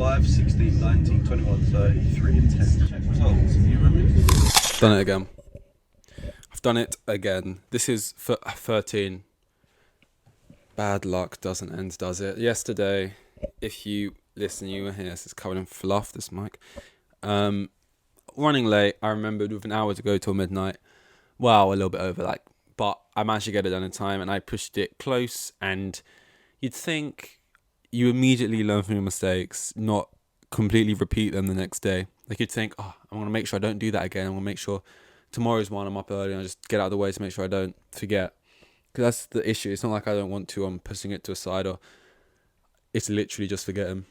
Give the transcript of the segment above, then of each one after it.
5, 16, 19, 21, 30, 3 and 10. Check results. You remember? Done it again. I've done it again. This is for 13. Bad luck doesn't end, does it? Yesterday, if you listen, you were here. This is covered in fluff, this mic. Running late, I remembered with an hour to go till midnight. Well, a little bit over, but I managed to get it done in time, and I pushed it close, and you'd think you immediately learn from your mistakes, not completely repeat them the next day. You'd think, I'm going to make sure I don't do that again. I'm going to make sure tomorrow's one I'm up early and I just get out of the way to make sure I don't forget. Because that's the issue. It's not like I don't want to, I'm pushing it to a side, or it's literally just forgetting.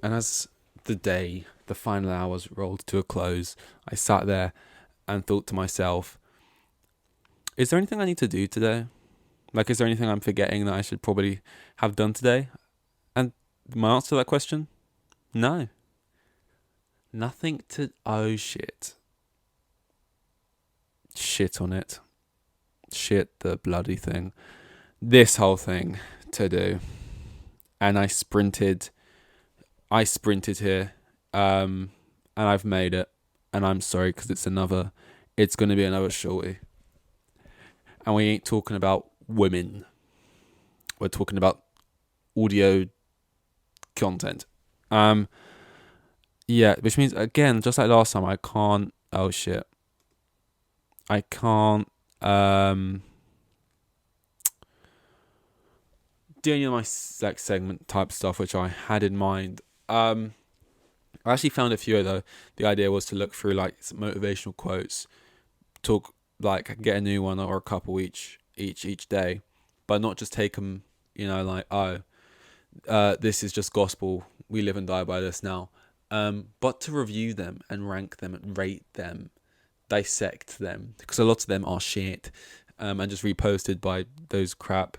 And as the final hours rolled to a close, I sat there and thought to myself, is there anything I need to do today? Is there anything I'm forgetting that I should probably have done today? And my answer to that question, no. Nothing to... Oh, shit. Shit on it. Shit the bloody thing. This whole thing to do. And I sprinted here. And I've made it. And I'm sorry, because it's going to be another shorty. And we ain't talking about women. We're talking about audio content. Yeah, which means, again, just like last time, I can't... Oh, shit. I can't... do any of my segment type stuff, which I had in mind. I actually found a few, though. The idea was to look through, some motivational quotes. Talk, get a new one or a couple each day. But not just take them, this is just gospel. We live and die by this now. But to review them and rank them and rate them, dissect them, because a lot of them are shit, and just reposted by those crap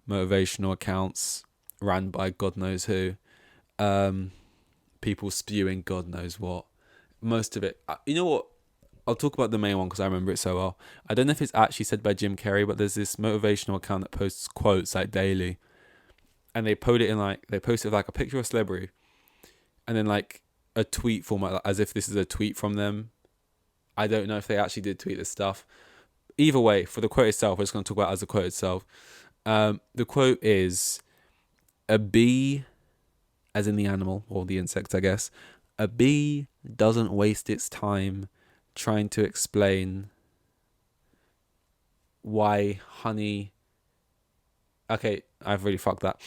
motivational accounts ran by God knows who, people spewing God knows what. Most of it, you know what? I'll talk about the main one because I remember it so well. I don't know if it's actually said by Jim Carrey, but there's this motivational account that posts quotes daily, and they post it in a picture of a celebrity, and then a tweet format, as if this is a tweet from them. I don't know if they actually did tweet this stuff. Either way, for the quote itself, we're just going to talk about it as the quote itself. The quote is, a bee, as in the animal, or the insect, I guess, a bee doesn't waste its time trying to explain why honey... Okay, I've really fucked that.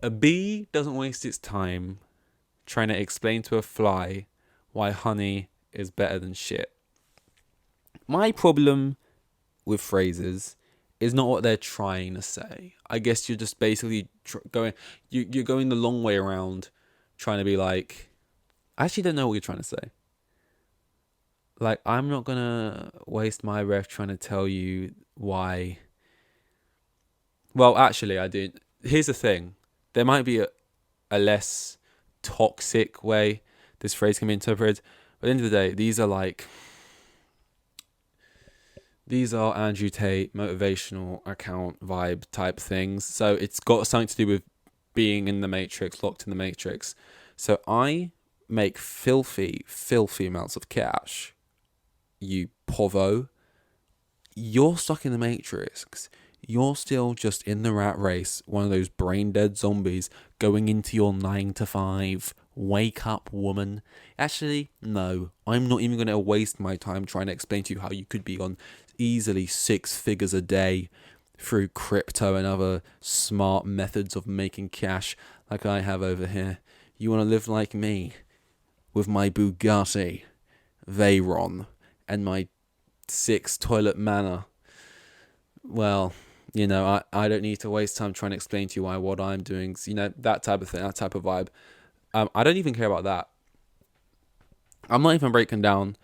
A bee doesn't waste its time trying to explain to a fly why honey is better than shit. My problem with phrases is not what they're trying to say. I guess you're just basically you're going the long way around, trying to be I actually don't know what you're trying to say. I'm not gonna waste my breath trying to tell you why. Well, actually, I do. Here's the thing. There might be a less toxic way this phrase can be interpreted. But at the end of the day, these are Andrew Tate motivational account vibe type things. So it's got something to do with being in the Matrix, locked in the Matrix. So I make filthy amounts of cash. You povo. You're stuck in the Matrix. You're still just in the rat race, one of those brain dead zombies going into your 9 to 5. Wake up, woman. Actually, no. I'm not even going to waste my time trying to explain to you how you could be on easily 6 figures a day through crypto and other smart methods of making cash like I have over here. You want to live like me with my Bugatti Veyron and my 6 toilet manor? Well, I don't need to waste time trying to explain to you what I'm doing. That type of thing, that type of vibe. I don't even care about that. I'm not even breaking down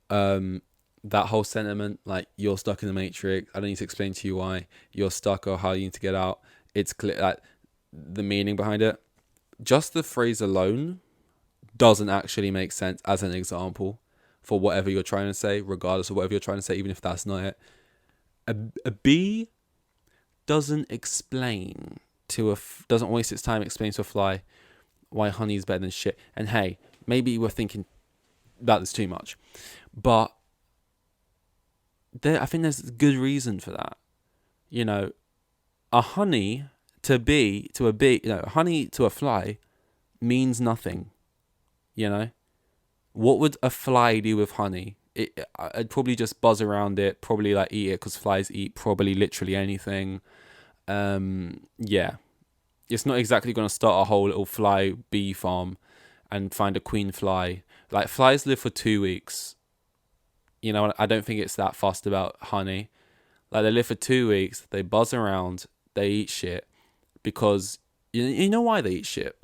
that whole sentiment, you're stuck in the Matrix. I don't need to explain to you why you're stuck or how you need to get out. It's clear the meaning behind it. Just the phrase alone doesn't actually make sense as an example for whatever you're trying to say, regardless of whatever you're trying to say, even if that's not it. A bee doesn't waste its time explaining to a fly why honey's better than shit. And hey, maybe we're thinking about this too much, but I think there's a good reason for that. You know, a honey to a bee, honey to a fly means nothing. You know, what would a fly do with honey? I'd probably just buzz around it, probably like eat it, because flies eat probably literally anything. Yeah, it's not exactly going to start a whole little fly bee farm and find a queen fly. Like, flies live for 2 weeks. You know, I don't think it's that fussed about honey. Like, they live for 2 weeks, they buzz around, they eat shit, because you know why they eat shit?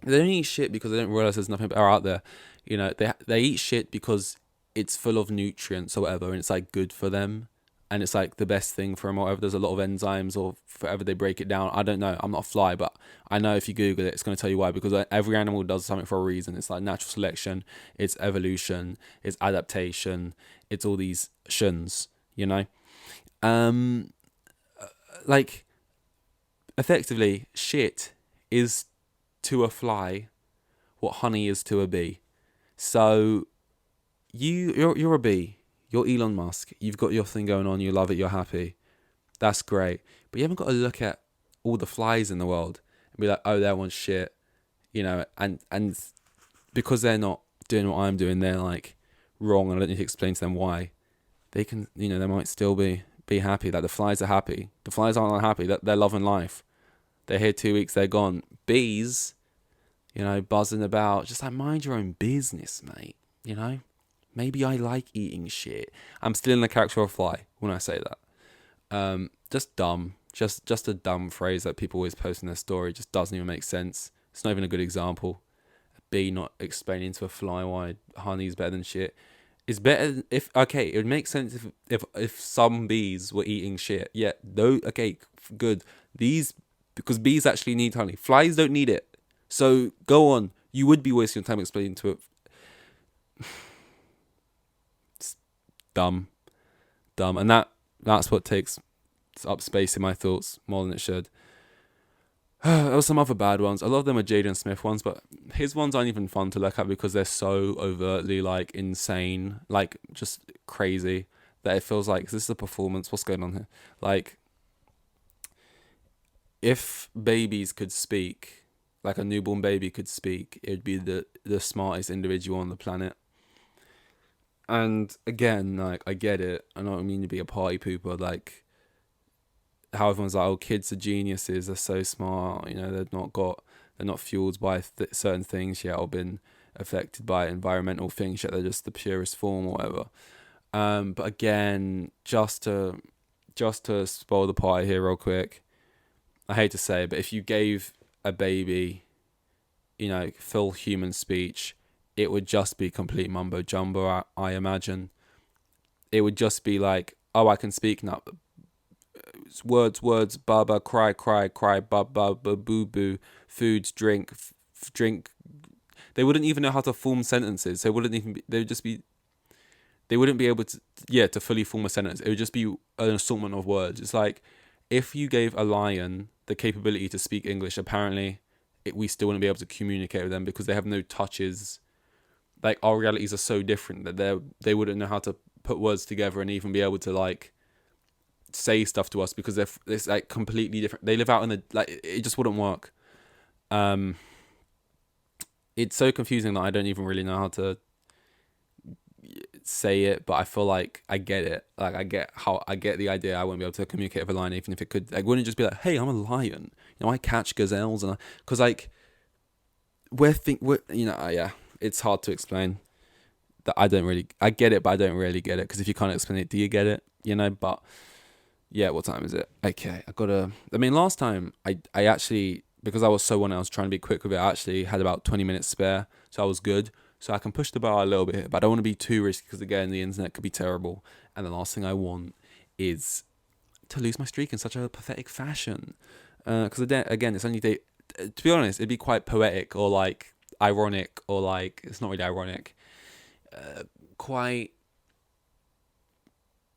They don't eat shit because they don't realize there's nothing better out there. You know, they eat shit because it's full of nutrients or whatever, and it's like good for them, and it's like the best thing for them or whatever. There's a lot of enzymes or whatever they break it down. I don't know. I'm not a fly, but I know if you Google it, it's going to tell you why. Because every animal does something for a reason. It's like natural selection, it's evolution, it's adaptation, it's all these shuns. You know, like, effectively, shit is to a fly what honey is to a bee. So you're a bee. You're Elon Musk. You've got your thing going on. You love it. You're happy. That's great. But you haven't got to look at all the flies in the world and be like, oh, that one's shit. You know, and because they're not doing what I'm doing, they're like wrong, and I don't need to explain to them why. They can, you know, they might still be happy. Like, the flies are happy. The flies aren't unhappy. They're loving life. They're here 2 weeks. They're gone. Bees, you know, buzzing about. Just like, mind your own business, mate. You know? Maybe I like eating shit. I'm still in the character of a fly when I say that. Just dumb. Just a dumb phrase that people always post in their story. Just doesn't even make sense. It's not even a good example. A bee not explaining to a fly why honey's better than shit. It's better if, okay, it would make sense if some bees were eating shit. Yeah, though, okay, good. Because bees actually need honey. Flies don't need it. So go on. You would be wasting your time explaining to it. Dumb, and that's what takes up space in my thoughts more than it should. There were some other bad ones. A lot of them are Jaden Smith ones, but his ones aren't even fun to look at because they're so overtly like insane, like just crazy, that it feels like, is this a performance? What's going on here? Like, if babies could speak, like a newborn baby could speak, it would be the smartest individual on the planet. And again, like, I get it. I don't mean to be a party pooper. Like, how everyone's like, oh, kids are geniuses. They're so smart. You know, they're not fueled by certain things yet, or been affected by environmental things yet. They're just the purest form or whatever. But again, just to spoil the party here real quick, I hate to say it, but if you gave a baby, you know, full human speech, it would just be complete mumbo jumbo, I imagine. It would just be like, oh, I can speak now. Words, baba, cry, baba, boo, boo, foods, drink, drink. They wouldn't even know how to form sentences. They wouldn't be able to fully form a sentence. It would just be an assortment of words. It's like, if you gave a lion the capability to speak English, apparently we still wouldn't be able to communicate with them because they have no touches. Like, our realities are so different that they wouldn't know how to put words together and even be able to like say stuff to us because it's like completely different. They live out in the, like, it just wouldn't work. It's so confusing that I don't even really know how to say it, but I feel like I get it. Like, I get the idea. I wouldn't be able to communicate with a lion even if it could. Like, wouldn't just be like, hey, I'm a lion. You know, I catch gazelles, and because like yeah. It's hard to explain. That I get it, but I don't really get it. Because if you can't explain it, do you get it? You know, but yeah, what time is it? Okay, last time I actually, because I was so on, I was trying to be quick with it. I actually had about 20 minutes spare, so I was good. So I can push the bar a little bit, but I don't want to be too risky because again, the internet could be terrible. And the last thing I want is to lose my streak in such a pathetic fashion. Because again, it's only to be honest, it'd be quite poetic or like ironic, or like, it's not really ironic, quite,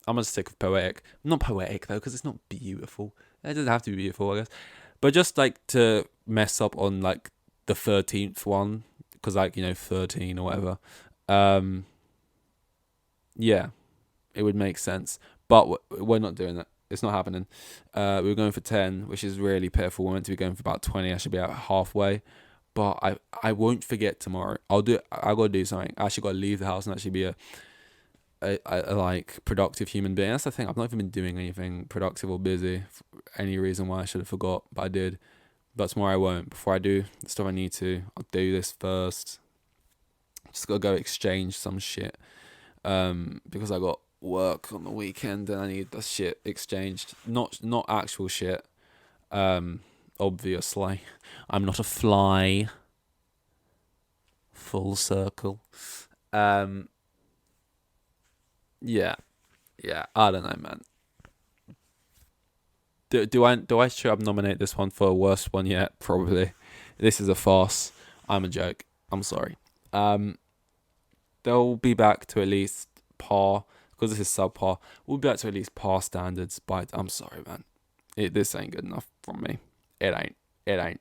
I'm gonna stick with poetic, not poetic though, because it's not beautiful. It doesn't have to be beautiful, I guess, but just like to mess up on like the 13th one, because, like, 13 or whatever. Yeah, it would make sense. But we're not doing that. It's not happening. We were going for 10, which is really pitiful. We're meant to be going for about 20. I should be about halfway. But I won't forget tomorrow. I gotta do something. I actually gotta leave the house and actually be a like productive human being. That's the thing. I've not even been doing anything productive or busy for any reason why I should have forgot, but I did. But tomorrow I won't. Before I do the stuff I need to, I'll do this first. Just gotta go exchange some shit. Because I got work on the weekend and I need the shit exchanged. Not actual shit. Obviously. I'm not a fly. Full circle. Yeah, I don't know, man. Do I should I nominate this one for worst one yet? Probably. This is a farce. I'm a joke. I'm sorry. They'll be back to at least par, because this is subpar. We'll be back to at least par standards, but I'm sorry, man. This ain't good enough from me. It ain't.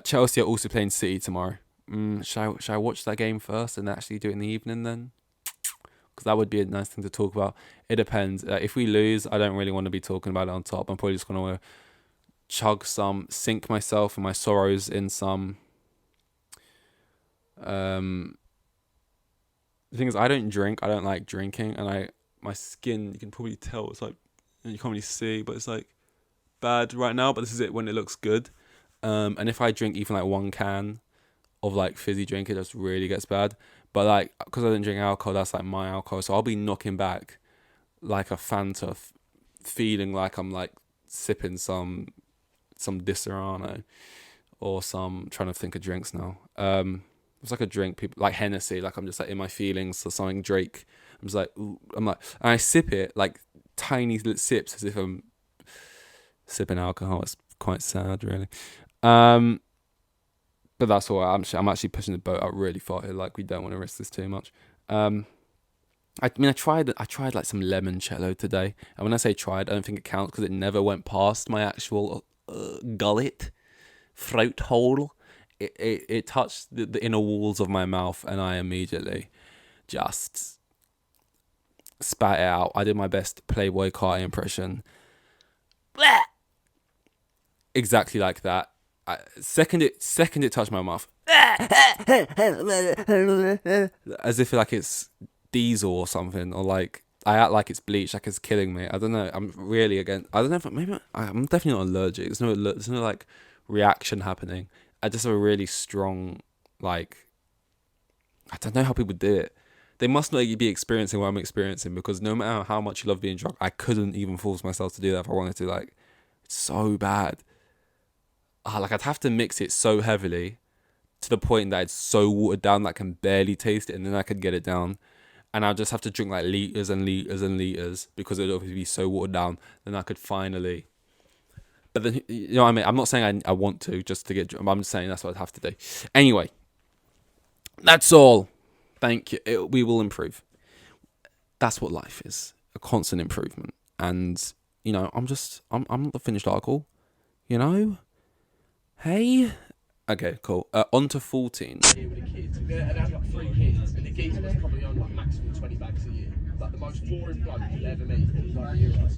Chelsea are also playing City tomorrow. Should I watch that game first and actually do it in the evening then? Because that would be a nice thing to talk about. It depends. If we lose, I don't really want to be talking about it on top. I'm probably just going to sink myself and my sorrows in some. The thing is, I don't drink. I don't like drinking, and my skin, you can probably tell, it's like, you can't really see, but it's like bad right now. But this is it when it looks good. And if I drink even like one can of like fizzy drink, it just really gets bad. But like, because I don't drink alcohol, that's like my alcohol. So I'll be knocking back like a Fanta, feeling like I'm like sipping some Disaronno or some, trying to think of drinks now. It's like a drink, people like Hennessy. Like I'm just like in my feelings or something. Drake. I'm just like, ooh, and I sip it like tiny little sips as if I'm sipping alcohol. It's quite sad, really. But that's all right. I'm actually pushing the boat out really far here. Like, we don't want to risk this too much. I tried like some limoncello today. And when I say tried, I don't think it counts because it never went past my actual gullet, throat hole. It touched the inner walls of my mouth, and I immediately just spat it out. I did my best Playboy Carti impression. Exactly like that. Second it touched my mouth, as if like it's diesel or something, or like I act like it's bleach, like it's killing me. I don't know. I'm really again. I don't know if maybe I'm definitely not allergic. There's no like reaction happening. I just have a really strong, like, I don't know how people do it. They must not be experiencing what I'm experiencing, because no matter how much you love being drunk, I couldn't even force myself to do that if I wanted to. Like, it's so bad. Like, I'd have to mix it so heavily to the point that it's so watered down that I can barely taste it, and then I could get it down. And I'd just have to drink like liters and liters and liters because it would obviously be so watered down. Then I could finally. But then, you know what I mean? I'm not saying I want to just to get drunk. I'm just saying that's what I'd have to do. Anyway, that's all. Thank you. We will improve. That's what life is. A constant improvement. And, I'm not the finished article. Hey? Okay, cool. On to 14. Here with the kids. And I had like 3 kids, and the geezer was probably on like maximum 20 bags a year. Like the most boring bloke you'll ever meet. He was like,